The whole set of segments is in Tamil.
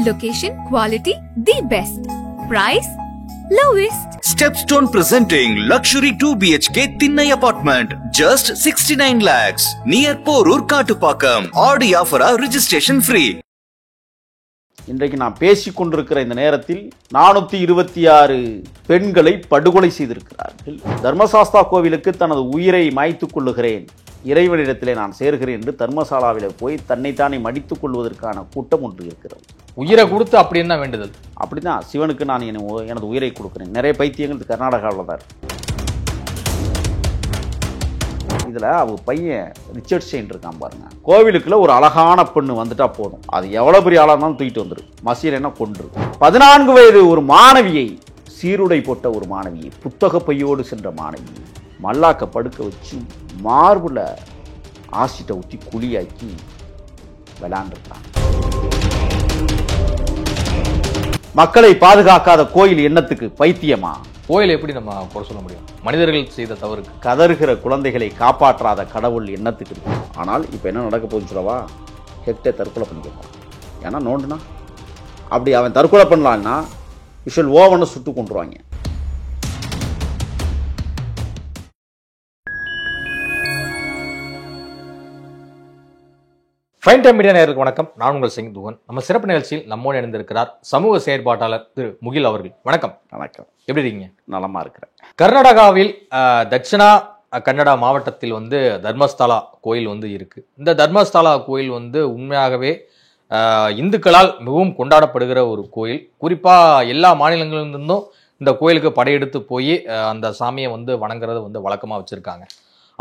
Location, quality, the best. Price, lowest. Stepstone presenting luxury 2 BHK Thinnai apartment, just 69 lakhs, near Porur Kattupakam. Audi offer registration free. இன்றைக்கு நான் பேசிக் கொண்டிருக்கிற இந்த நேரத்தில் 426 பெண்களை படுகொலை செய்திருக்கிறார்கள். தர்மசாஸ்தா கோவிலுக்கு தனது உயிரை மாய்த்துக் கொள்ளுகிறேன், இறைவனிடத்திலே நான் சேர்கிறேன் என்று தர்மசாலாவில் போய் தன்னைத்தானே மடித்துக் கொள்வதற்கான கூட்டம் ஒன்று இருக்கிறது. உயிரை கொடுத்து அப்படி என்ன வேண்டுதல்? அப்படிதான், சிவனுக்கு நான் எனது உயிரை கொடுக்கிறேன். நிறைய பைத்தியங்கள் கர்நாடகாவில் தான் இருக்கு. இதில் அவங்க பையன் ரிச்சர்ட் செயின் இருக்கான் பாருங்க. கோவிலுக்குள்ள ஒரு அழகான பெண்ணு வந்துட்டா போதும், அது எவ்வளவு பெரிய ஆளாக இருந்தாலும் தூக்கிட்டு வந்துடும், மசீரனா கொன்று. 14 வயது ஒரு மாணவியை, சீருடை போட்ட ஒரு மாணவியை, புத்தக பையோடு சென்ற மாணவியை மல்லாக்க படுக்க வச்சு மார்புல ஆசிட்டை ஊற்றி குழியாக்கி விளாண்டுருக்காங்க. மக்களை பாதுகாக்காத கோயில் எண்ணத்துக்கு பைத்தியமா? கோயில் எப்படி நம்ம குறை சொல்ல முடியும்? மனிதர்கள் செய்த தவறுக்கு. கதறுகிற குழந்தைகளை காப்பாற்றாத கடவுள் எண்ணத்துக்கு இருக்கு. ஆனால் இப்போ என்ன நடக்க போகுதுன்னு சொல்லவா? ஹெக்டே தற்கொலை பண்ணிக்கலாம். ஏன்னா நோண்டுனா அப்படி அவன் தற்கொலை பண்ணலான்னா விஷுவல் ஓவனை சுட்டு கொண்டுருவாங்க. ஃபைன் டைம் மீடியா நேயர்களுக்கு வணக்கம். நான் உங்கள் சிங் துகன். நம்ம சிறப்பு நிகழ்ச்சியில் நம்மோடு இணைந்திருக்கிறார் சமூக செயற்பாட்டாளர் திரு முகில் அவர்கள். வணக்கம். வணக்கம். எப்படி இருக்கீங்க? நலமா இருக்கிறேன். கர்நாடகாவில் தட்சிணா கன்னடா மாவட்டத்தில் தர்மஸ்தலா கோயில் இருக்கு. இந்த தர்மஸ்தலா கோயில் உண்மையாகவே இந்துக்களால் மிகவும் கொண்டாடப்படுகிற ஒரு கோயில். குறிப்பா எல்லா மாநிலங்களிலிருந்தும் இந்த கோயிலுக்கு படையெடுத்து போய் அந்த சாமியை வணங்குறத வழக்கமா வச்சிருக்காங்க.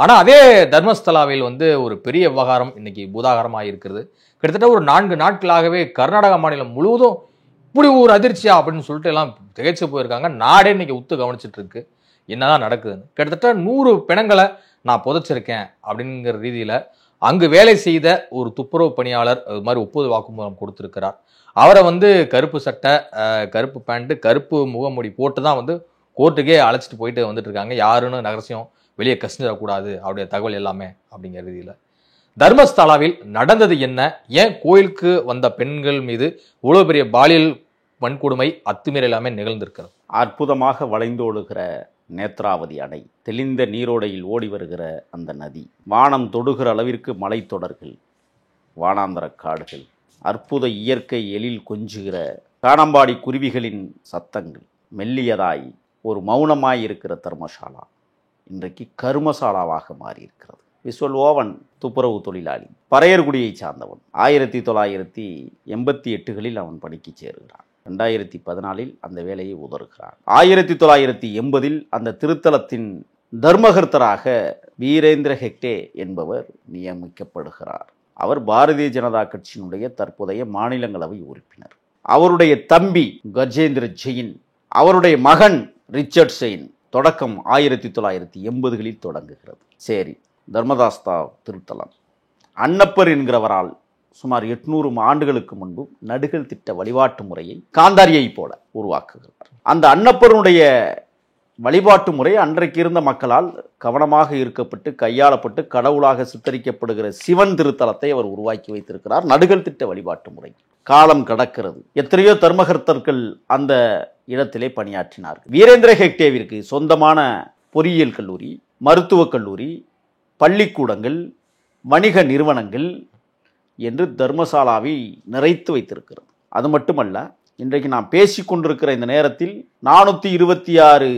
ஆனா அதே தர்மஸ்தலாவில் ஒரு பெரிய விவகாரம் இன்னைக்கு பூதாகரமாக இருக்கிறது. கிட்டத்தட்ட ஒரு 4 நாட்களாகவே கர்நாடகா மாநிலம் முழுவதும் இப்படி ஒரு அதிர்ச்சியா அப்படின்னு சொல்லிட்டு எல்லாம் திகைச்சு போயிருக்காங்க. நாடே இன்னைக்கு உத்து கவனிச்சுட்டு இருக்கு என்னதான் நடக்குதுன்னு. கிட்டத்தட்ட 100 பிணங்களை நான் புதைச்சிருக்கேன் அப்படிங்கிற ரீதியில அங்கு வேலை செய்த ஒரு துப்புரவு பணியாளர் அது மாதிரி ஒப்புதல் வாக்குமூலம் கொடுத்திருக்கிறார். அவரை கருப்பு சட்டை, கருப்பு பேண்ட், கருப்பு முகமூடி போட்டு தான் கோர்ட்டுக்கே அழைச்சிட்டு போயிட்டு இருக்காங்க. யாருன்னு ரகசியம் வெளியே கசிஞ்சிடக்கூடாது அவருடைய தகவல் எல்லாமே அப்படிங்கிற ரீதியில தர்மஸ்தலாவில் நடந்தது என்ன? ஏன் கோயிலுக்கு வந்த பெண்கள் மீது இவ்வளவு பெரிய பாலியல் வன்கொடுமை, அத்துமீறல் எல்லாமே நிகழ்ந்திருக்கிறது? அற்புதமாக வளைந்தோடுகிற நேத்ராவதி அணை, தெளிந்த நீரோடையில் ஓடி வருகிற அந்த நதி, வானம் தொடுகிற அளவிற்கு மலைத்தொடர்கள், வானாந்தர காடுகள், அற்புத இயற்கை எழில் கொஞ்சுகிற காணம்பாடி குருவிகளின் சத்தங்கள், மெல்லியதாய் ஒரு மௌனமாய் இருக்கிற தர்மசாலா இன்றைக்கு கருமசாலாவாக மாறியிருக்கிறது. விஸ்வல் ஓவன் துப்புரவு தொழிலாளி, பறையர்குடியை சார்ந்தவன். 1988களில் அவன் பணிக்கு சேருகிறான். 2014 அந்த வேலையை உதறுகிறான். 1980 அந்த திருத்தலத்தின் தர்மகர்த்தராக வீரேந்திர ஹெக்டே என்பவர் நியமிக்கப்படுகிறார். அவர் பாரதிய ஜனதா கட்சியினுடைய தற்போதைய மாநிலங்களவை உறுப்பினர். அவருடைய தம்பி கஜேந்திர ஜெயின், அவருடைய மகன் ரிச்சர்ட் செயின். தொடக்கம் 1980களில் தொடங்குகிறது. சரி, தர்மதாஸ்தா திருத்தலம் அன்னப்பர் என்கிறவரால் சுமார் 800 ஆண்டுகளுக்கு முன்பு நடுகள் திட்ட வழிபாட்டு முறையை காந்தாரியை போல உருவாக்குகிறார். அந்த அன்னப்பருடைய வழிபாட்டு முறை அன்றைக்கு இருந்த மக்களால் கவனமாக இருக்கப்பட்டு கையாளப்பட்டு கடவுளாக சித்தரிக்கப்படுகிற சிவன் திருத்தலத்தை அவர் உருவாக்கி வைத்திருக்கிறார். நடுகள் திட்ட வழிபாட்டு முறை. காலம் கடக்கிறது. எத்தனையோ தர்மகர்த்தர்கள் அந்த இடத்திலே பணியாற்றினார்கள். வீரேந்திர ஹெக்டேவிற்கு சொந்தமான பொறியியல் கல்லூரி, மருத்துவக் கல்லூரி, பள்ளிக்கூடங்கள், வணிக நிறுவனங்கள் என்று தர்மசாலாவை நிறைத்து வைத்திருக்கிறது. அது மட்டுமல்ல, இன்றைக்கு நான் பேசிக்கொண்டிருக்கிற இந்த நேரத்தில் 426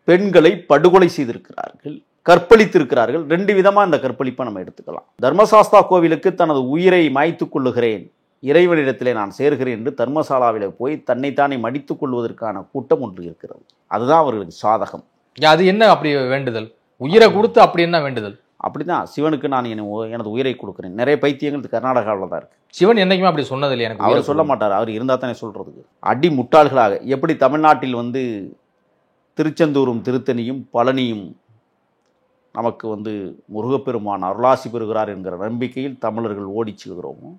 பெண்களை படுகொலை செய்திருக்கிறார்கள், கற்பழித்திருக்கிறார்கள். 2 விதமா இந்த கற்பழிப்பை நம்ம எடுத்துக்கலாம். தர்மசாஸ்தா கோவிலுக்கு தனது உயிரை மாய்த்துக் கொள்ளுகிறேன், இறைவனிடத்திலே நான் சேர்கிறேன் என்று தர்மசாலாவில் போய் தன்னைத்தானே மடித்துக் கொள்வதற்கான கூட்டம் ஒன்று இருக்கிறது. அதுதான் அவர்களுக்கு சாதகம். அது என்ன அப்படி வேண்டுதல்? உயிரை கொடுத்து அப்படி என்ன வேண்டுதல்? அப்படிதான், சிவனுக்கு நான் எனது உயிரை கொடுக்கிறேன். நிறைய பைத்தியங்கள் கர்நாடகாவில் தான் இருக்கு. சிவன் என்னைக்குமே அப்படி சொன்னதில்லை. எனக்கு அவர் சொல்ல மாட்டார். அவர் இருந்தா தானே சொல்றதுக்கு. அடி முட்டாள்களாக எப்படி தமிழ்நாட்டில் திருச்செந்தூரும் திருத்தணியும் பழனியும் நமக்கு முருகப்பெருமான் அருளாசி பெறுகிறார் என்கிற நம்பிக்கையில் தமிழர்கள் ஓடிச் செல்கிறோமோ,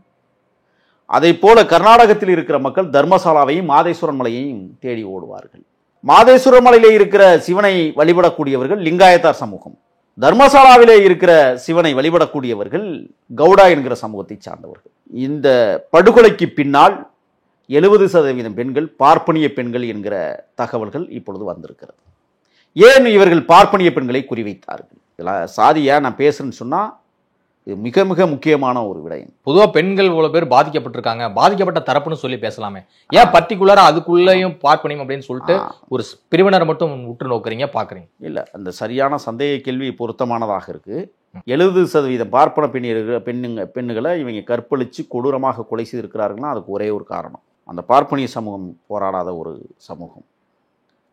அதை போல கர்நாடகத்தில் இருக்கிற மக்கள் தர்மசாலாவையும் மாதேஸ்வரன் மலையையும் தேடி ஓடுவார்கள். மாதேஸ்வரன் மலையிலே இருக்கிற சிவனை வழிபடக்கூடியவர்கள் லிங்காயத்தார் சமூகம், தர்மசாலாவிலே இருக்கிற சிவனை வழிபடக்கூடியவர்கள் கவுடா என்கிற சமூகத்தை சார்ந்தவர்கள். இந்த படுகொலைக்கு பின்னால் 70% பெண்கள் பார்ப்பனிய பெண்கள் என்கிற தகவல்கள் இப்பொழுது வந்திருக்கிறது. ஏன் இவர்கள் பார்ப்பனிய பெண்களை குறிவைத்தார்கள்? இதெல்லாம் சாதியா நான் பேசுறேன்னு சொன்னா இது மிக மிக முக்கியமான ஒரு விடயம். பொதுவா பெண்கள் இவ்வளவு பேர் பாதிக்கப்பட்டிருக்காங்க, பாதிக்கப்பட்ட தரப்புன்னு சொல்லி பேசலாமே, ஏன் பர்டிகுலரா அதுக்குள்ளேயும் பார்ப்பனியம் அப்படின்னு சொல்லிட்டு ஒரு பிரிவினரை மட்டும் உற்று நோக்குறீங்க பாக்குறீங்க? இல்ல, அந்த சரியான சந்தேக கேள்வி பொருத்தமானதாக இருக்கு. 70% பார்ப்பன பெண்ணுகளை இவங்க கற்பழிச்சு கொடூரமாக கொலை செய்திருக்கிறார்கள்னா அதுக்கு ஒரே ஒரு காரணம், அந்த பார்ப்பனிய சமூகம் போராடாத ஒரு சமூகம்,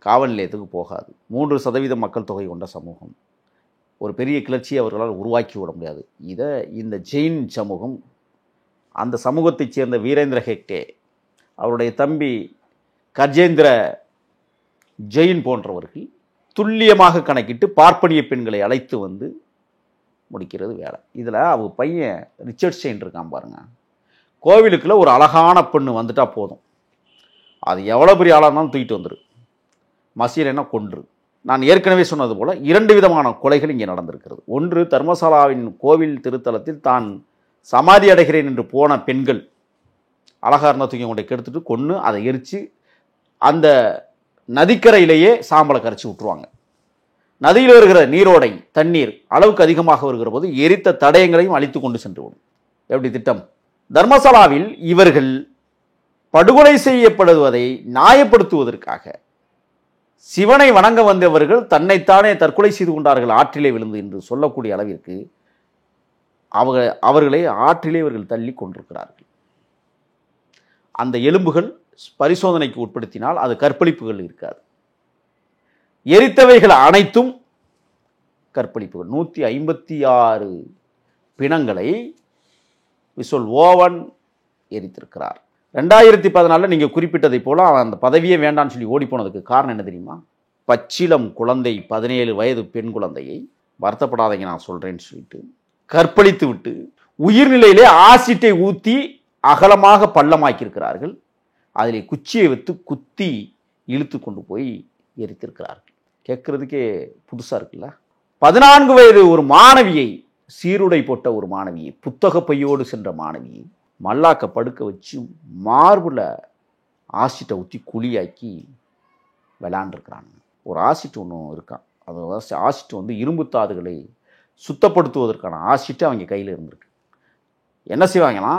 காவல் நிலையத்துக்கு போகாது, 3% மக்கள் தொகை கொண்ட சமூகம், ஒரு பெரிய கிளர்ச்சியை அவர்களால் உருவாக்கி விட முடியாது. இதை இந்த ஜெயின் சமூகம், அந்த சமூகத்தைச் சேர்ந்த வீரேந்திர ஹெக்டே, அவருடைய தம்பி கஜேந்திர ஜெயின் போன்றவர்கள் துல்லியமாக கணக்கிட்டு பார்ப்பனிய பெண்களை அழைத்து வந்து முடிக்கிறது வேலை. இதில் அவங்க பையன் ரிச்சர்ட் செயின் இருக்கான் பாருங்க, கோவிலுக்குள்ள ஒரு அழகான பெண்ணு வந்துட்டா போதும், அது எவ்வளோ பெரிய ஆளாக இருந்தாலும் தூக்கிட்டு வந்துரு, மசீலன்னா கொன்று. நான் ஏற்கனவே சொன்னது போல 2 விதமான கொலைகள் இங்கே நடந்திருக்கிறது. ஒன்று, தர்மசாலாவின் கோவில் திருத்தலத்தில் தான் சமாதி அடைகிறேன் என்று போன பெண்கள் அழகா இருந்தால் தூக்கி கொண்டை கெடுத்துட்டு கொன்று அதை எரித்து அந்த நதிக்கரையிலேயே சாம்பலை கரைச்சி விட்டுருவாங்க. நதியில் வருகிற நீரோடை தண்ணீர் அளவுக்கு அதிகமாக வருகிற போது எரித்த தடயங்களையும் அழித்து கொண்டு சென்று விடும். எப்படி திட்டம்? தர்மசாலாவில் இவர்கள் படுகொலை செய்யப்படுவதை நியாயப்படுத்துவதற்காக சிவனை வணங்க வந்தவர்கள் தன்னைத்தானே தற்கொலை செய்து கொண்டார்கள் ஆற்றிலே விழுந்து என்று சொல்லக்கூடிய அளவிற்கு அவர்களை ஆற்றிலே இவர்கள் தள்ளி கொண்டிருக்கிறார்கள். அந்த எலும்புகள் பரிசோதனைக்கு உட்படுத்தினால் அது கற்பழிப்புகள் இருக்காது. எரித்தவைகள் அனைத்தும் கற்பழிப்புகள். 156 பிணங்களை விசுவல் ஓவன் எரித்திருக்கிறார். 2014 நீங்கள் குறிப்பிட்டதை போல அவன் அந்த பதவியே வேண்டான்னு சொல்லி ஓடி போனதுக்கு காரணம் என்ன தெரியுமா? பச்சிலம் குழந்தை, 17 வயது பெண் குழந்தையை, வருத்தப்படாதீங்க நான் சொல்கிறேன்னு சொல்லிட்டு கற்பழித்து விட்டு உயிர்நிலையிலே ஆசிட்டை ஊற்றி அகலமாக பள்ளமாக்கியிருக்கிறார்கள். அதிலே குச்சியை வைத்து குத்தி இழுத்து கொண்டு போய் எரித்திருக்கிறார்கள். கேட்கறதுக்கே புதுசாக இருக்குல்ல. 14 வயது ஒரு மாணவியை, சீருடை போட்ட ஒரு மாணவியை, புத்தக பையோடு சென்ற மாணவியை மல்லாக்க படுக்க வச்சு மார்பில் ஆசிட்டை ஊற்றி குழியாக்கி விளாண்டுருக்கிறாங்க. ஒரு ஆசிட் ஒன்று இருக்கான், அது ஆசிட் வந்து இரும்பு தாதுகளை சுத்தப்படுத்துவதற்கான ஆசிட்டு அவங்க கையில் இருந்திருக்கு. என்ன செய்வாங்கன்னா,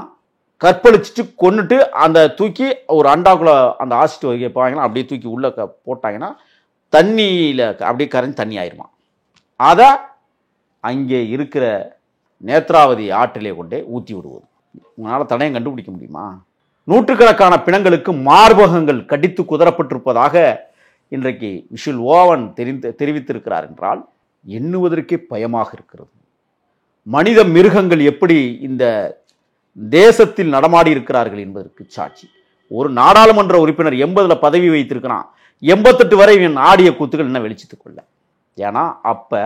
கற்பழிச்சிட்டு கொண்டுட்டு அந்த தூக்கி ஒரு அண்டாக்குள்ளே அந்த ஆசிட் வைப்பாங்கன்னா, அப்படியே தூக்கி உள்ளே போட்டாங்கன்னா தண்ணியில் அப்படியே கரைஞ்சி தண்ணி ஆயிடுமா. அதை அங்கே இருக்கிற நேத்ராவதி ஆற்றிலே கொண்டே ஊற்றி விடுவது. உங்களால் தடயம் கண்டுபிடிக்க முடியுமா? நூற்றுக்கணக்கான பிணங்களுக்கு மார்பகங்கள் கடித்து குதறப்பட்டிருப்பதாக இன்றைக்கு விஷுவல் ஓவன் தெரிவித்திருக்கிறார் என்றால் எண்ணுவதற்கே பயமாக இருக்கிறது. மனித மிருகங்கள் எப்படி இந்த தேசத்தில் நடமாடி இருக்கிறார்கள் என்பதற்கு சாட்சி. ஒரு நாடாளுமன்ற உறுப்பினர் 80ல் பதவி வைத்திருக்கிறான், 88 வரை இவன் ஆடிய கூத்துகள் என்ன வெளிச்சத்துக் கொள்ள. ஏன்னா அப்ப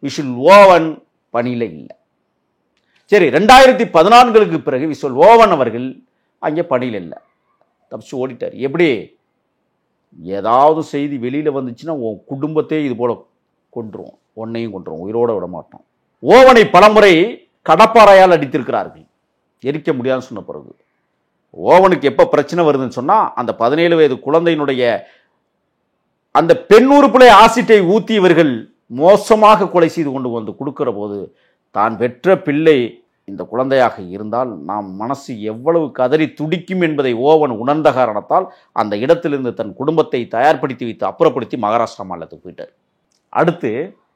விஷுவல் ஓவன் பணியில இல்லை. சரி, 2014க்கு பிறகு விஷுவல் ஓவன் அவர்கள் அங்கே பணியில் இல்லை, தப்பிச்சு ஓடிட்டார். எப்படி? ஏதாவது செய்தி வெளியில் வந்துச்சுன்னா உன் குடும்பத்தையே இது போல கொன்றுவோம், உன்னையும் கொன்றுவோம், உயிரோட விட மாட்டோம். ஓவனை பலமுறை கடப்பாறையால் அடித்திருக்கிறார்கள், எரிக்க முடியாதுன்னு சொன்ன பிறகு. ஓவனுக்கு எப்போ பிரச்சனை வருதுன்னு சொன்னால், அந்த 17 வயது குழந்தையினுடைய அந்த பெண் உறுப்புலை ஆசிட்டை ஊற்றி இவர்கள் மோசமாக கொலை செய்து கொண்டு வந்து கொடுக்கிற போது, தான் பெற்ற பிள்ளை இந்த குழந்தையாக இருந்தால் நாம் மனசு எவ்வளவு கதறி துடிக்கும் என்பதை ஓவன் உணர்ந்த காரணத்தால் அந்த இடத்திலிருந்து தன் குடும்பத்தை தயார்படுத்தி வைத்து அப்புறப்படுத்தி மகாராஷ்டிரா மாநிலத்துக்கு போயிட்டார். அடுத்து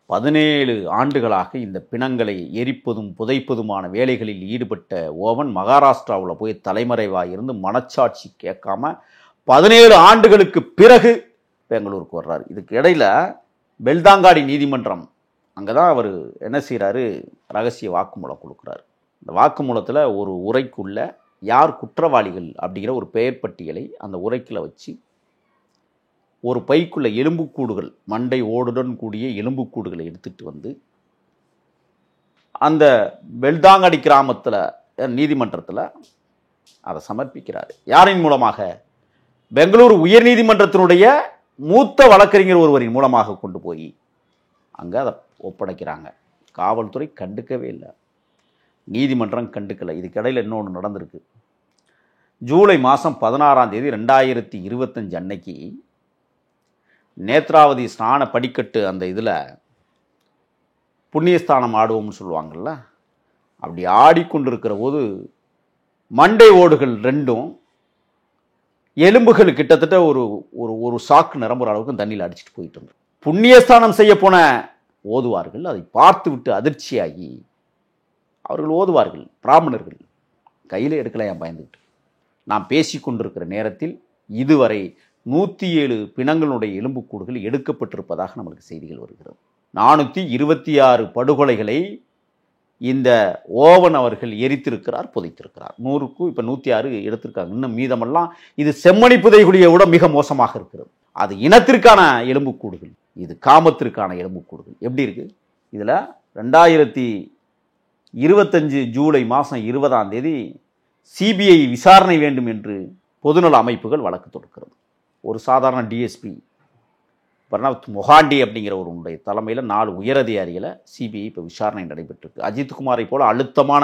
17 ஆண்டுகளாக இந்த பிணங்களை எரிப்பதும் புதைப்பதுமான வேலைகளில் ஈடுபட்ட ஓவன் மகாராஷ்டிராவில் போய் தலைமறைவாக இருந்து மனச்சாட்சி கேட்காம 17 ஆண்டுகளுக்கு பிறகு பெங்களூருக்கு வர்றாரு. இதுக்கு இடையில பெல்தாங்காடி நீதிமன்றம், அங்கே தான் அவர் என்ன செய்கிறாரு, ரகசிய வாக்குமூலம் கொடுக்குறாரு. இந்த வாக்குமூலத்தில் ஒரு உரைக்குள்ள யார் குற்றவாளிகள் அப்படிங்கிற ஒரு பெயர் பட்டியலை அந்த உரைக்குள்ள வச்சு ஒரு பைக்குள்ள எலும்புக்கூடுகள், மண்டை ஓடுடன் கூடிய எலும்புக்கூடுகளை எடுத்துட்டு வந்து அந்த பெல்தாங்காடி கிராமத்தில் நீதிமன்றத்தில் அதை சமர்ப்பிக்கிறார். யாரின் மூலமாக? பெங்களூரு உயர்நீதிமன்றத்தினுடைய மூத்த வழக்கறிஞர் ஒருவரின் மூலமாக கொண்டு போய் அங்கே அதை ஒப்படைக்கிறாங்க. காவல்துறை கண்டுக்கவே இல்லை, நீதிமன்றம் கண்டுக்கலை. இதுக்கிடையில் இன்னொன்று நடந்திருக்கு. ஜூலை மாதம் 16 அன்னைக்கு நேத்ராவதி ஸ்நான படிக்கட்டு அந்த இதில் புண்ணியஸ்தானம் ஆடுவோம்னு சொல்லுவாங்கள்ல, அப்படி ஆடிக்கொண்டிருக்கிற போது மண்டை ஓடுகள் ரெண்டும் எலும்புகள் கிட்டத்தட்ட ஒரு ஒரு ஒரு சாக்கு நிரம்புற அளவுக்கு தண்ணியில் அடிச்சுட்டு போயிட்டு இருந்தது. புண்ணியஸ்தானம் செய்ய போன ஓதுவார்கள் அதை பார்த்து விட்டு அதிர்ச்சியாகி அவர்கள் ஓதுவார்கள், பிராமணர்கள் கையில் எடுக்கலாம் பயந்துக்கிட்டு. நாம் பேசிக்கொண்டிருக்கிற நேரத்தில் இதுவரை 107 பிணங்களுடைய எலும்புக்கூடுகள் எடுக்கப்பட்டிருப்பதாக நமக்கு செய்திகள் வருகிறது. 426 படுகொலைகளை இந்த ஓவன் அவர்கள் எரித்திருக்கிறார், புதைத்திருக்கிறார். 100க்கு இப்போ 106 எடுத்திருக்காங்க. இன்னும் மீதமெல்லாம் இது செம்மணி புதைகுழியை விட மிக மோசமாக இருக்கிறது. அது இனத்திற்கான எலும்புக்கூடுகள், இது காமத்திற்கான எலும்புக்கூடுகள். எப்படி இருக்கு? இதில் 2025 ஜூலை மாதம் 20 சிபிஐ விசாரணை வேண்டும் என்று பொதுநல அமைப்புகள் வழக்கு தொடுக்கிறது. ஒரு சாதாரண டிஎஸ்பி பிரணவ் மொஹாண்டி அப்படிங்கிற ஒருவருடைய தலைமையில் 4 உயரதிகாரிகளை சிபிஐ இப்போ விசாரணை நடைபெற்றிருக்கு. அஜித்குமாரை போல அழுத்தமான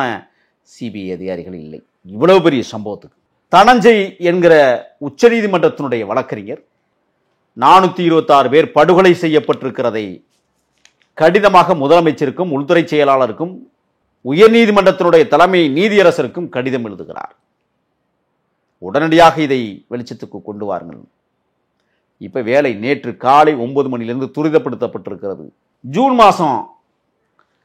சிபிஐ அதிகாரிகள் இல்லை இவ்வளவு பெரிய சம்பவத்துக்கு. தனஞ்சய் என்கிற உச்சநீதிமன்றத்தினுடைய வழக்கறிஞர் 426 பேர் படுகொலை செய்யப்பட்டிருக்கிறதை கடிதமாக முதலமைச்சருக்கும் உள்துறை செயலாளருக்கும் உயர்நீதிமன்றத்தினுடைய தலைமை நீதியரசருக்கும் கடிதம் எழுதுகிறார். உடனடியாக இதை வெளிச்சத்துக்கு கொண்டு வாருங்கள். இப்போ வேலை நேற்று காலை 9 மணிலிருந்து துரிதப்படுத்தப்பட்டிருக்கிறது. ஜூன் மாதம்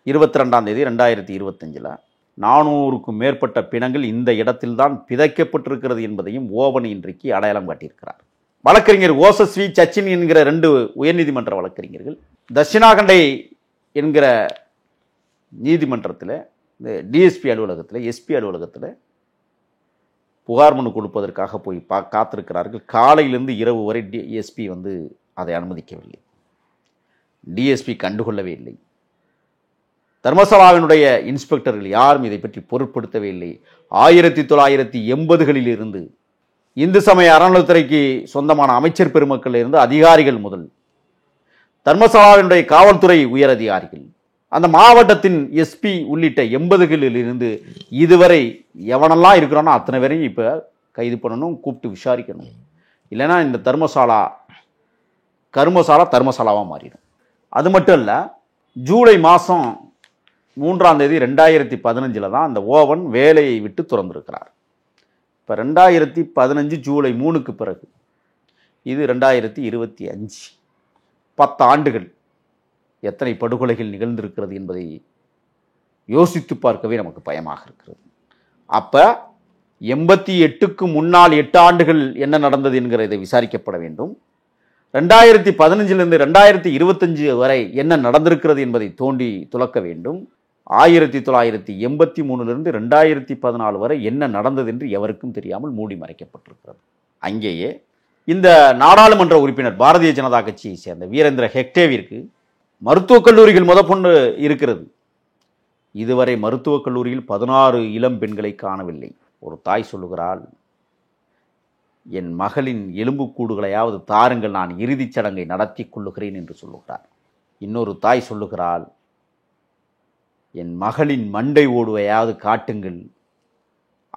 22 2025 400க்கும் மேற்பட்ட பிணங்கள் இந்த இடத்தில்தான் பிதைக்கப்பட்டிருக்கிறது என்பதையும் ஓவன் இன்றைக்கு அடையாளம் காட்டியிருக்கிறார். வழக்கறிஞர் ஓசஸ்வி சச்சின் என்கிற 2 உயர்நீதிமன்ற வழக்கறிஞர்கள் தட்சிணாகண்டை என்கிற நீதிமன்றத்தில், இந்த டிஎஸ்பி அலுவலகத்தில், எஸ்பி அலுவலகத்தில் புகார் மனு கொடுப்பதற்காக போய் காத்திருக்கிறார்கள். காலையிலிருந்து இரவு வரை எஸ்பி அதை அனுமதிக்கவில்லை. டிஎஸ்பி கண்டுகொள்ளவே இல்லை. தர்மசாலாவினுடைய இன்ஸ்பெக்டர்கள் யாரும் இதை பற்றி பொருட்படுத்தவே இல்லை. 1980களில் இருந்து இந்து சமய அறநிலையத்துறைக்கு சொந்தமான அமைச்சர் பெருமக்கள் இருந்து அதிகாரிகள் முதல் தர்மசாலாவினுடைய காவல்துறை உயர் அதிகாரிகள், அந்த மாவட்டத்தின் எஸ்பி உள்ளிட்ட 80களில் இருந்து இதுவரை எவனெல்லாம் இருக்கிறானோ அத்தனை பேரையும் இப்போ கைது பண்ணணும், கூப்பிட்டு விசாரிக்கணும். இல்லைன்னா இந்த தர்மசாலாவாக மாறிடும். அது மட்டும் இல்லை, ஜூலை மாதம் 3 2015 தான் அந்த ஓவன் வேலையை விட்டு துறந்திருக்கிறார். இப்போ 2015 ஜூலை 3க்கு பிறகு இது 2025, 10 ஆண்டுகள் எத்தனை படுகொலைகள் நிகழ்ந்திருக்கிறது என்பதை யோசித்து பார்க்கவே நமக்கு பயமாக இருக்கிறது. அப்போ 88க்கு முன்னால் 8 ஆண்டுகள் என்ன நடந்தது என்கிறதை விசாரிக்கப்பட வேண்டும். 2015 2025 வரை என்ன நடந்திருக்கிறது என்பதை தோண்டி துலக்க வேண்டும். 1983 2014 வரை என்ன நடந்தது என்று எவருக்கும் தெரியாமல் மூடி மறைக்கப்பட்டிருக்கிறது. அங்கேயே இந்த நாடாளுமன்ற உறுப்பினர் பாரதிய ஜனதா கட்சியை சேர்ந்த வீரேந்திர ஹெக்டேவிற்கு மருத்துவக் கல்லூரிகள் முதற்கொண்டு இருக்கிறது. இதுவரை மருத்துவக் கல்லூரியில் 16 இளம் பெண்களை காணவில்லை. ஒரு தாய் சொல்லுகிறாள், என் மகளின் எலும்புக்கூடுகளையாவது தாருங்கள், நான் இறுதிச் சடங்கை நடத்தி கொள்ளுகிறேன் என்று சொல்லுகிறார். இன்னொரு தாய் சொல்லுகிறாள், என் மகளின் மண்டை ஓடுவையாவது காட்டுங்கள்,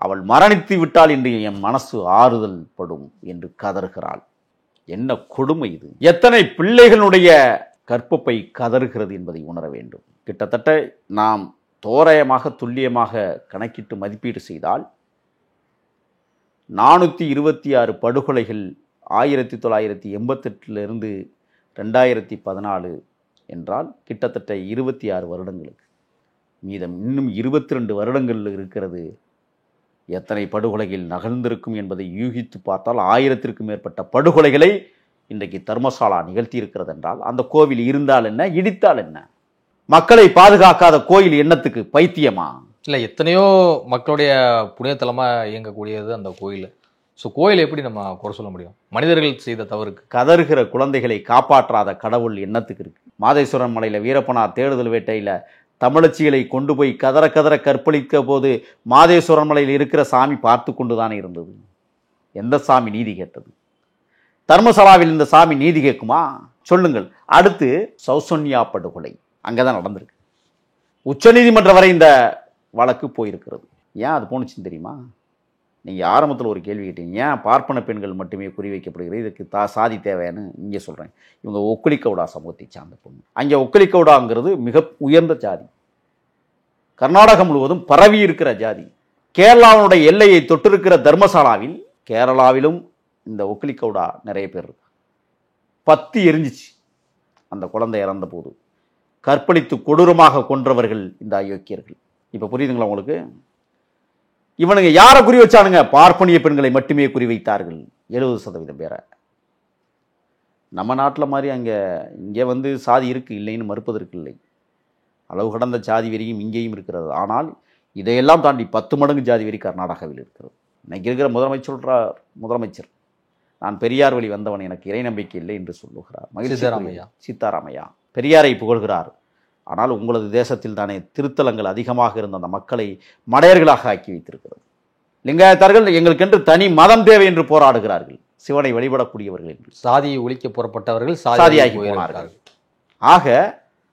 அவள் மரணித்து விட்டால் என்று என் மனசு ஆறுதல் படும் என்று கதறுகிறாள். என்ன கொடுமை இது! எத்தனை பிள்ளைகளுடைய கற்பப்பை கதறுகிறது என்பதை உணர வேண்டும். கிட்டத்தட்ட நாம் தோராயமாக துல்லியமாக கணக்கிட்டு மதிப்பீடு செய்தால் 426 படுகொலைகள் 1988 2014 என்றால் கிட்டத்தட்ட 26 வருடங்களுக்கு. மீதம் இன்னும் 22 வருடங்கள் இருக்கிறது. எத்தனை படுகொலைகள் நகர்ந்திருக்கும் என்பதை யூகித்து பார்த்தால் 1000க்கும் மேற்பட்ட படுகொலைகளை இன்றைக்கு தர்மசாலா நிகழ்த்தி இருக்கிறது என்றால் அந்த கோவில் இருந்தால் என்ன, இடித்தால் என்ன? மக்களை பாதுகாக்காத கோயில் எண்ணத்துக்கு பைத்தியமா? இல்லை, எத்தனையோ மக்களுடைய புனிதத்தலமா இயங்கக்கூடியது அந்த கோயில். ஸோ கோயில் எப்படி நம்ம குறை சொல்ல முடியும் மனிதர்கள் செய்த தவறுக்கு? கதறுகிற குழந்தைகளை காப்பாற்றாத கடவுள் எண்ணத்துக்கு இருக்கு. மாதேஸ்வரன் மலையில் வீரப்பனார் தேடுதல் வேட்டையில் தமிழச்சிகளை கொண்டு போய் கதற கதற கற்பழிக்க போது மாதேஸ்வரன் மலையில் இருக்கிற சாமி பார்த்து கொண்டு தானே இருந்தது. எந்த சாமி நீதி கேட்டது? தர்மசாலாவில் இந்த சாமி நீதி கேட்குமா? சொல்லுங்கள். அடுத்து சௌசன்யா படுகொலை அங்கதான் நடந்திருக்கு. உச்சநீதிமன்றம் வரை இந்த வழக்கு போயிருக்கிறது. ஏன் அது போனுச்சுன்னு தெரியுமா? நீங்கள் ஆரம்பத்தில் ஒரு கேள்வி கேட்டீங்க, ஏன் பார்ப்பன பெண்கள் மட்டுமே குறிவைக்கப்படுகிறது, இதுக்கு சாதி தேவைன்னு இங்கே சொல்கிறேன். இவங்க ஒக்கலிகவுடா சமூகத்தை சார்ந்த பொண்ணு. அங்கே ஒக்கலிகவுடாங்கிறது மிக உயர்ந்த ஜாதி, கர்நாடகம் முழுவதும் பரவி இருக்கிற ஜாதி. கேரளாவுடைய எல்லையை தொட்டிருக்கிற தர்மசாலாவில், கேரளாவிலும் இந்த ஒக்கலிகவுடா நிறைய பேர் இருக்கு. பத்தி எரிஞ்சிச்சு அந்த குழந்தை இறந்த போது. கற்பழித்து கொடூரமாக கொன்றவர்கள் இந்த அயோக்கியர்கள். இப்போ புரியுதுங்களா உங்களுக்கு? இவனுங்க யாரை குறி வச்சானுங்க? பார்ப்பனிய பெண்களை மட்டுமே குறி வைத்தார்கள், 70% பேரை. நம்ம நாட்டில் மாதிரி இங்கே வந்து சாதி இருக்கு, இல்லைன்னு மறுப்பதற்கு இல்லை. அளவு கடந்த ஜாதி வெறியும் இங்கேயும் இருக்கிறது. ஆனால் இதையெல்லாம் தாண்டி 10 மடங்கு ஜாதி வெறி கர்நாடகாவில் இருக்கிறது. இன்னைக்கு இருக்கிற முதலமைச்சர் நான் பெரியார் வழி வந்தவன், எனக்கு இறை நம்பிக்கை இல்லை என்று சொல்லுகிறார். சித்தாராமையா பெரியாரை புகழ்கிறார். ஆனால் உங்களது தேசத்தில் தானே திருத்தலங்கள் அதிகமாக இருந்த அந்த மக்களை மடையர்களாக ஆக்கி வைத்திருக்கிறது. லிங்காயத்தார்கள் எங்களுக்கென்று தனி மதம் தேவை என்று போராடுகிறார்கள், சிவனை வழிபடக்கூடியவர்கள் என்று. சாதியை ஒழிக்க புறப்பட்டவர்கள் சாதியாகி போனார்கள். ஆக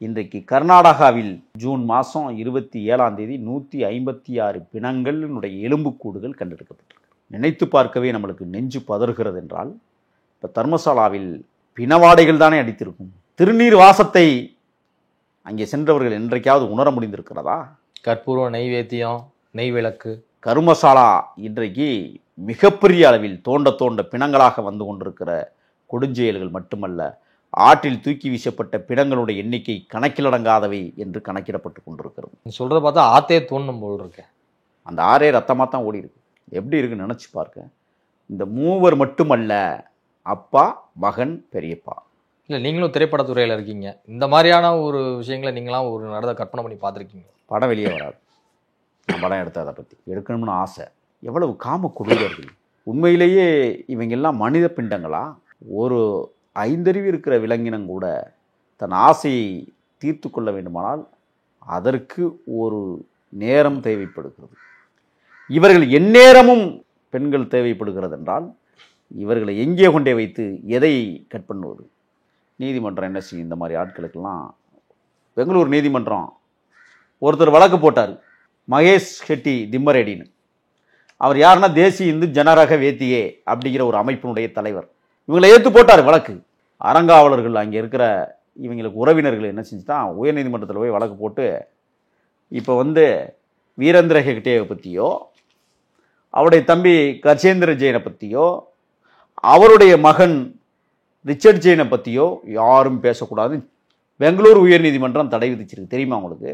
இன்றைக்கு கர்நாடகாவில் ஜூன் மாதம் 27ஆம் தேதி 156 பிணங்களினுடைய எலும்புக்கூடுகள் கண்டெடுக்கப்பட்டிருக்கு. நினைத்து பார்க்கவே நம்மளுக்கு நெஞ்சு பதறுகிறது என்றால், இப்போ தர்மசாலாவில் பிணவாடைகள் தானே அடித்திருக்கும். திருநீர் வாசத்தை அங்கே சென்றவர்கள் என்றைக்காவது உணர முடிந்திருக்கிறதா? கற்பூரம், நெய்வேத்தியம், நெய் விளக்கு. கருமசாலா இன்றைக்கு மிகப்பெரிய அளவில் தோண்ட பிணங்களாக வந்து கொண்டிருக்கிற கொடுஞ்செயல்கள் மட்டுமல்ல, ஆற்றில் தூக்கி வீசப்பட்ட பிணங்களுடைய எண்ணிக்கை கணக்கிலடங்காதவை என்று கணக்கிடப்பட்டு கொண்டிருக்கிறது. சொல்றத பார்த்தா ஆத்தே தோணும் போல் இருக்கு. அந்த ஆறே ரத்தமாக தான் ஓடி இருக்கு. எப்படி இருக்குன்னு நினச்சி பார்க்க. இந்த மூவர் மட்டுமல்ல, அப்பா, மகன், பெரியப்பா. இல்லை, நீங்களும் திரைப்படத்துறையில் இருக்கீங்க, இந்த மாதிரியான ஒரு விஷயங்களை நீங்களாம் ஒரு நடந்த கற்பனை பண்ணி பார்த்துருக்கீங்க? படம் வெளியே வராது. நான் படம் எடுத்த அதை பற்றி எடுக்கணும்னு ஆசை. எவ்வளவு காம கொடூரர்கள்! உண்மையிலேயே இவங்கெல்லாம் மனித பிண்டங்களா? ஒரு 5 அறிவு இருக்கிற விலங்கினம் கூட தன் ஆசையை தீர்த்து கொள்ள வேண்டுமானால் அதற்கு ஒரு நேரம் தேவைப்படுகிறது. இவர்கள் எந்நேரமும் பெண்கள் தேவைப்படுகிறது என்றால் இவர்களை எங்கே கொண்டே வைத்து எதை கட் பண்ணுவது? நீதிமன்றம் என்ன செய்யும்? இந்த மாதிரி ஆட்களுக்கெல்லாம் பெங்களூர் நீதிமன்றம் ஒருத்தர் வழக்கு போட்டார், மகேஷ் ஷெட்டி திம்மரெடின்னு. அவர் யாருன்னா தேசிய இந்து ஜனரக வேத்தியே அப்படிங்கிற ஒரு அமைப்பினுடைய தலைவர். இவங்களை ஏற்று போட்டார் வழக்கு. அறங்காவலர்கள் அங்கே இருக்கிற இவங்களுக்கு உறவினர்கள் என்ன செஞ்சுதான் உயர்நீதிமன்றத்தில் போய் வழக்கு போட்டு இப்போ வந்து வீரேந்திர ஹெக்டேவை பற்றியோ, அவருடைய தம்பி கஜேந்திர ஜெயினை பற்றியோ, அவருடைய மகன் ரிச்சர்ட் ஜெயினை பற்றியோ யாரும் பேசக்கூடாது. பெங்களூர் உயர்நீதிமன்றம் தடை விதிச்சிருக்கு, தெரியுமா உங்களுக்கு?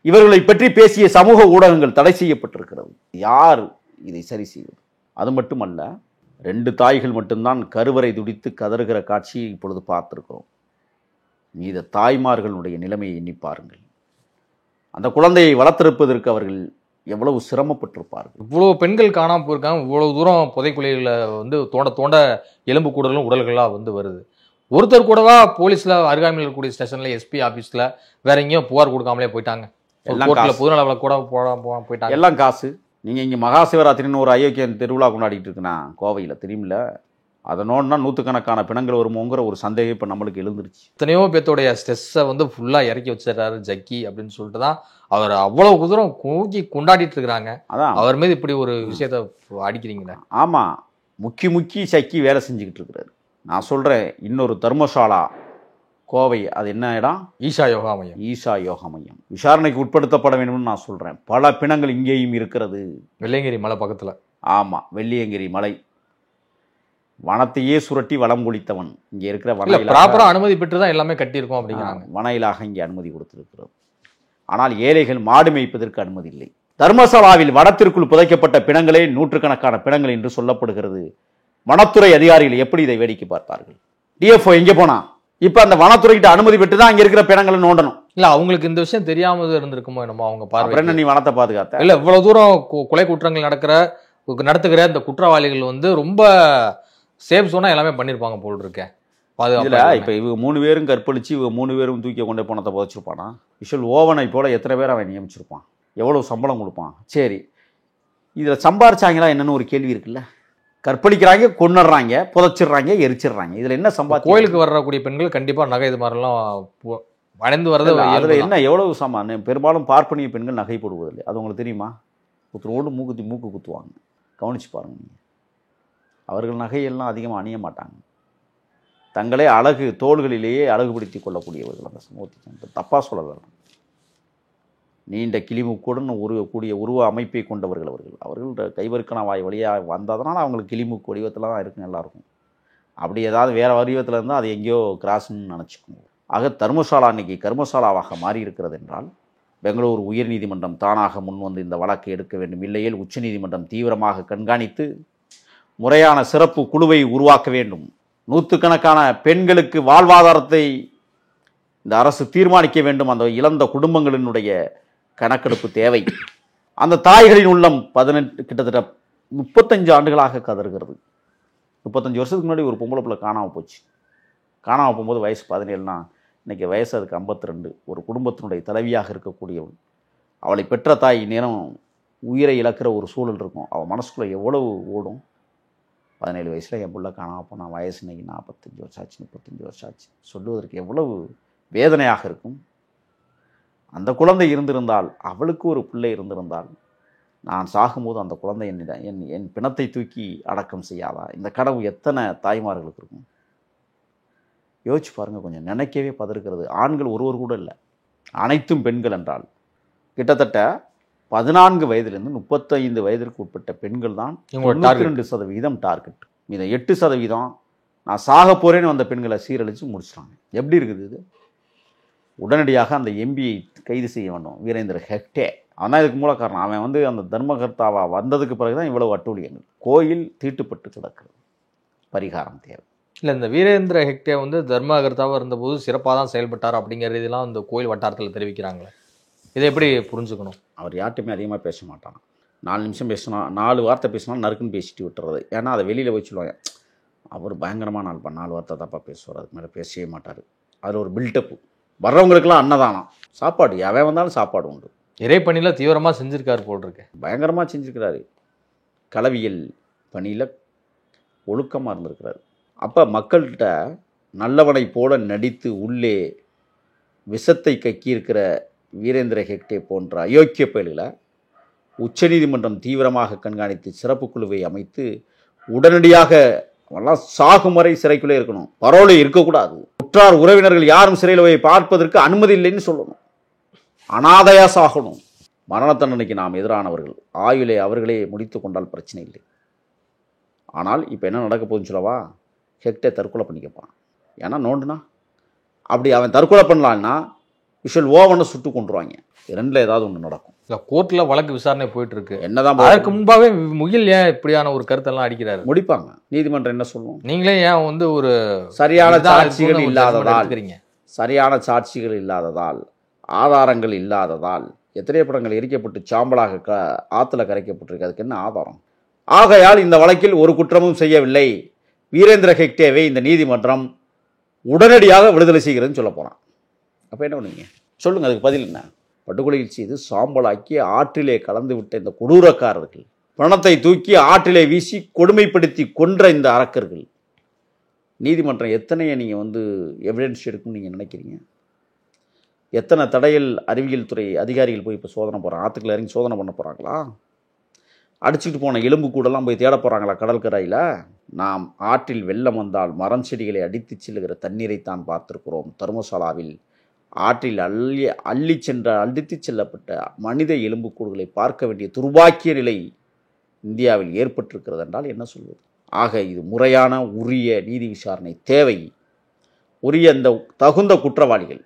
இவர்களை பற்றி பேசிய சமூக ஊடகங்கள் தடை செய்யப்பட்டிருக்கிறது. யார் இதை சரி செய்வது? அது மட்டுமல்ல, 2 தாய்கள் மட்டும்தான் கருவறை துடித்து கதறுகிற காட்சியை இப்பொழுது பார்த்திருக்கிறோம். மீத தாய்மார்களுடைய நிலைமையை எண்ணி பாருங்கள். அந்த குழந்தையை வளர்த்திருப்பதற்கு அவர்கள் எவ்வளவு சிரமப்பட்டிருப்பார்கள். இவ்வளவு பெண்கள் காணாமல் போயிருக்காங்க. இவ்வளவு தூரம் புதைக்குழியில் வந்து தோண்ட எலும்பு கூடலும் உடல்களாக வந்து வருது. ஒருத்தர் கூடவா போலீஸ்ல அருகாமையில் இருக்கக்கூடிய ஸ்டேஷன்ல எஸ்பி ஆபீஸ்ல வேற எங்கேயும் புகார் கொடுக்காமலே போயிட்டாங்க. பொதுநல கூட போயிட்டாங்க. எல்லாம் காசு. நீங்க இங்க மகா சிவராத்திரின்னு ஒரு அயோக்கியன் திருவிழா கொண்டாடிட்டு இருக்குன்னா கோவையில தெரியுமில்ல, அதை நோண்டனா 100கணக்கான பிணங்கள் வருமோங்கிற ஒரு சந்தேகம் இப்போ நம்மளுக்கு எழுந்துருச்சு. எத்தனையோ பேர்த்தோடைய ஸ்ட்ரெஸ்ஸை வந்து ஃபுல்லாக இறக்கி வச்சிடறாரு ஜக்கி அப்படின்னு சொல்லிட்டு தான் அவர் அவ்வளவு தூரம் கூக்கி கொண்டாடிட்டு இருக்கிறாங்க. அதான் அவர் மீது இப்படி ஒரு விஷயத்த அடிக்கிறீங்களே. ஆமாம், முக்கி சக்கி வேலை செஞ்சுக்கிட்டு இருக்கிறாரு. நான் சொல்கிறேன், இன்னொரு தர்மசாலா கோவை, அது என்ன இடம்? ஈஷா யோகா மையம் விசாரணைக்கு உட்படுத்தப்பட வேண்டும்னு நான் சொல்கிறேன். பல பிணங்கள் இங்கேயும் இருக்கிறது. வெள்ளையங்கிரி மலை பக்கத்தில். ஆமாம், வெள்ளியங்கிரி மலை. வனத்தையே சுரட்டி வளம் குளித்தவன் இங்கே இருக்கிற ப்ராப்பரா அனுமதி பெற்று தான் எல்லாமே கட்டியிருக்கோம் அப்படிங்கிறாங்க. வனையிலாக இங்கே அனுமதி கொடுத்திருக்கிறது. ஆனால் ஏழைகள் மாடு மேய்ப்பதற்கு அனுமதி இல்லை. தர்மசாலாவில் வனத்திற்குள் புதைக்கப்பட்ட பிணங்களே 100கணக்கான பிணங்கள் என்று சொல்லப்படுகிறது. வனத்துறை அதிகாரிகள் எப்படி இதை வேடிக்கை பார்த்தார்கள்? டிஎஃப்ஓ எங்கே போனா? இப்ப அந்த வனத்துறைகிட்ட அனுமதி பெற்று தான் அங்க இருக்கிற பிணங்களை நோண்டணும். இல்ல, அவங்களுக்கு இந்த விஷயம் தெரியாம இருந்திருக்குமோ என்னமோ அவங்க பார்வை. நீ வனத்தை பாதுகாத்த இல்ல, இவ்வளவு தூரம் கொலை குற்றங்கள் நடத்துகிற இந்த குற்றவாளிகள் வந்து ரொம்ப சேஃப் சோனா எல்லாமே பண்ணிருப்பாங்க போல் இருக்கேன். இதுல இப்ப இவங்க 3 பேரும் கற்பழிச்சு இவங்க 3 பேரும் தூக்கி கொண்டே போனதை புதைச்சிருப்பானா? விஷுவல் ஓவனை போல எத்தனை பேர் அவன் நியமிச்சிருப்பான்? எவ்வளவு சம்பளம் கொடுப்பான்? சரி, இதுல சம்பாரிச்சாங்களா என்னன்னு ஒரு கேள்வி இருக்குல்ல. கற்பழிக்கிறாங்க, கொன்னுடுறாங்க, புதைச்சிடுறாங்க, எரிச்சிடுறாங்க. இதுல என்ன சம்பாதி? கோயிலுக்கு வரக்கூடிய பெண்கள் கண்டிப்பா நகை இது மாதிரிலாம் அடைந்து வரது. அதுல என்ன எவ்வளவு சம்பாதி? பெரும்பாலும் பார்ப்பனிய பெண்கள் நகை போடுவதில்லை. அது உங்களுக்கு தெரியுமா? ஒருத்தரோடு மூக்கு குத்துவாங்க. கவனித்து பாருங்கள் நீங்கள். அவர்கள் நகையெல்லாம் அதிகமாக அணிய மாட்டாங்க. தங்களே அழகு தோள்களிலேயே அழகுபடுத்தி கொள்ளக்கூடியவர்கள் அந்த சமூகத்தை தப்பாக சொல்லலாம். நீண்ட கிளிமூக்குடன் கூடிய உருவ அமைப்பை கொண்டவர்கள் அவர்கள் கைவர்க்கண வாய் வழியாக வந்ததுனால அவங்களுக்கு கிளிமூக்கு வடிவத்தில் தான் இருக்கும் எல்லாருக்கும். அப்படி ஏதாவது வேறு வடிவத்தில் இருந்தால் அது எங்கேயோ கிராஸ்ன்னு நினச்சிக்கோங்க. ஆக தர்மசாலா அன்னைக்கு கர்மசாலாவாக மாறி இருக்கிறது என்றால் பெங்களூர் உயர்நீதிமன்றம் தானாக முன் வந்து இந்த வழக்கை எடுக்க வேண்டும். இல்லையில் உச்சநீதிமன்றம் தீவிரமாக கண்காணித்து முறையான சிறப்பு குழுவை உருவாக்க வேண்டும். நூற்றுக்கணக்கான பெண்களுக்கு வாழ்வாதாரத்தை இந்த அரசு தீர்மானிக்க வேண்டும். அந்த இழந்த குடும்பங்களினுடைய கணக்கெடுப்பு தேவை. அந்த தாய்களின் உள்ளம் கிட்டத்தட்ட 35 ஆண்டுகளாக கதறுகிறது. 35 வருஷத்துக்கு முன்னாடி ஒரு பொம்பளை பிள்ளை காணாமல் போச்சு. காணாமல் போகும்போது வயசு 17னா இன்றைக்கி வயசு அதுக்கு 52. ஒரு குடும்பத்தினுடைய தலைவியாக இருக்கக்கூடியவள், அவளை பெற்ற தாய் நேரம் உயிரை இழக்கிற ஒரு சூழல் இருக்கும். அவள் மனசுக்குள்ளே எவ்வளவு ஓடும். 17 வயசில் என் பிள்ளை காணாமல் போனால் வயசு இன்றைக்கி 45 வருஷம் ஆச்சு, 35 வருஷம் ஆச்சு. சொல்லுவதற்கு எவ்வளவு வேதனையாக இருக்கும். அந்த குழந்தை இருந்திருந்தால், அவளுக்கு ஒரு பிள்ளை இருந்திருந்தால், நான் சாகும்போது அந்த குழந்தை என் பிணத்தை தூக்கி அடக்கம் செய்யாதா? இந்த கனவு எத்தனை தாய்மார்களுக்கு இருக்கும்? யோசிச்சு பாருங்கள். கொஞ்சம் நினைக்கவே பதறுகிறது. ஆண்கள் ஒருவர் கூட இல்லை, அனைத்தும் பெண்கள் என்றால் கிட்டத்தட்ட 14 வயதிலிருந்து 35 வயதிற்கு உட்பட்ட பெண்கள் தான் 92% டார்கெட். இந்த 8% நான் சாக போகிறேன்னு வந்த பெண்களை சீரழித்து முடிச்சிட்டாங்க. எப்படி இருக்குது இது? உடனடியாக அந்த எம்பியை கைது செய்ய வேண்டும். வீரேந்திர ஹெக்டே அவன் தான் இதுக்கு மூல காரணம். அவன் அந்த தர்மகர்த்தாவா வந்ததுக்கு பிறகு தான் இவ்வளவு அட்டூழியங்கள். கோயில் தீட்டுப்பட்டு கிடக்கிறது. பரிகாரம் தேவை. இல்லை, இந்த வீரேந்திர ஹெக்டே தர்மகர்த்தாவாக இருந்தபோது சிறப்பாக தான் செயல்பட்டார் அப்படிங்கிற இதெல்லாம் இந்த கோயில் வட்டாரத்தில் தெரிவிக்கிறாங்களே, இதை எப்படி புரிஞ்சுக்கணும்? அவர் யார்ட்டுமே அதிகமாக பேச மாட்டான். 4 நிமிஷம் பேசினா 4 வார்த்தை பேசினா நறுக்குன்னு பேசிட்டு விட்டுறது. ஏன்னா அதை வெளியில் போய் சொல்லுவாங்க, அவர் பயங்கரமான ஆள், 4 வார்த்தை தான்ப்பா பேசுவார், அதுக்கு மேலே பேசவே மாட்டார். அதில் ஒரு பில்டப்பு. வர்றவங்களுக்கெல்லாம் அன்னதானம், சாப்பாடு, எவன் வந்தாலும் சாப்பாடு உண்டு. இறைப்பணியில் தீவிரமாக செஞ்சுருக்காரு போல் இருக்கு. பயங்கரமாக செஞ்சுருக்கிறாரு. களவியல் பணியில் ஒழுக்கமாக இருந்திருக்கிறாரு. அப்போ மக்கள்கிட்ட நல்லவனை போல நடித்து உள்ளே விஷத்தை கக்கியிருக்கிற வீரேந்திர ஹெக்டே போன்ற அயோக்கிய பயல்களை உச்சநீதிமன்றம் தீவிரமாக கண்காணித்து சிறப்பு குழுவை அமைத்து உடனடியாக அவெல்லாம் சாகும் வரை சிறைக்குள்ளே இருக்கணும். பரோலே இருக்கக்கூடாது. உற்றார் உறவினர்கள் யாரும் சிறையில் போய் பார்ப்பதற்கு அனுமதி இல்லைன்னு சொல்லணும். அனாதையா சாகணும். மரண தண்டனைக்கு நாம் எதிரானவர்கள். ஆயுளை அவர்களே முடித்து கொண்டால் பிரச்சனை இல்லை. ஆனால் இப்போ என்ன நடக்க போகுதுன்னு சொல்லவா? ஹெக்டே தற்கொலை பண்ணிக்கப்பான். ஏன்னா நோண்டுனா அப்படி அவன் தற்கொலை பண்ணலான்னா விஷுவல் ஓவனை சுட்டு கொண்டுருவாங்க. 2ல் ஏதாவது ஒன்று நடக்கும். இல்லை, கோர்ட்டில் வழக்கு விசாரணை போயிட்டு இருக்கு. என்னதான் அதற்கு முன்பாகவே முகில் ஏன் இப்படியான ஒரு கருத்தெல்லாம் அடிக்கிறாரு? முடிப்பாங்க. நீதிமன்றம் என்ன சொல்லும்? நீங்களே ஏன் ஒரு சரியான சாட்சிகள் இல்லாததால் ஆதாரங்கள் இல்லாததால் எத்தனை படங்கள் எரிக்கப்பட்டு சாம்பலாக ஆற்றுல கரைக்கப்பட்டிருக்கு. அதுக்கு என்ன ஆதாரம்? ஆகையால் இந்த வழக்கில் ஒரு குற்றமும் செய்யவில்லை வீரேந்திர ஹெக்டேவை இந்த நீதிமன்றம் உடனடியாக விடுதலை செய்கிறதுன்னு சொல்ல போகிறான். அப்போ என்ன பண்ணுவீங்க சொல்லுங்கள்? அதுக்கு பதில் என்ன? படுகொலையில் செய்து சாம்பலாக்கி ஆற்றிலே கலந்து விட்ட இந்த கொடூரக்காரர்கள், பணத்தை தூக்கி ஆற்றிலே வீசி கொடுமைப்படுத்தி கொன்ற இந்த அரக்கர்கள், நீதிமன்றம் எத்தனையை நீங்கள் எவிடன்ஸ் எடுக்கும்னு நீங்கள் நினைக்கிறீங்க? எத்தனை தடையல் அறிவியல் துறை அதிகாரிகள் போய் இப்போ சோதனை போகிறாங்க? ஆற்றுக்குள்ள இறங்கி சோதனை பண்ண போகிறாங்களா? அடிச்சுட்டு போன எலும்பு கூடெல்லாம் போய் தேட போகிறாங்களா கடற்கரையில்? நாம் ஆற்றில் வெள்ளம் வந்தால் மரம் செடிகளை அடித்து செல்லுகிற தண்ணீரைத்தான் பார்த்துருக்கிறோம். தர்மசாலாவில் ஆற்றில் அடித்து செல்லப்பட்ட மனித எலும்புக்கூடுகளை பார்க்க வேண்டிய துர்பாக்கிய நிலை இந்தியாவில் ஏற்பட்டிருக்கிறது என்றால் என்ன சொல்வது? ஆக இது முறையான உரிய நீதி விசாரணை தேவை. உரிய அந்த தகுந்த குற்றவாளிகள்,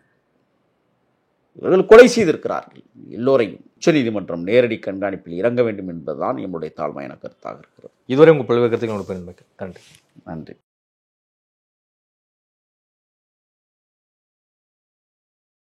இவர்கள் கொலை செய்திருக்கிறார்கள், எல்லோரையும் உச்சநீதிமன்றம் நேரடி கண்காணிப்பில் இறங்க வேண்டும் என்பதுதான் என்னுடைய தாழ்மையான கருத்தாக இருக்கிறது. இதுவரை உங்கள் பல்வேறு கருத்துக்கள் நன்றி.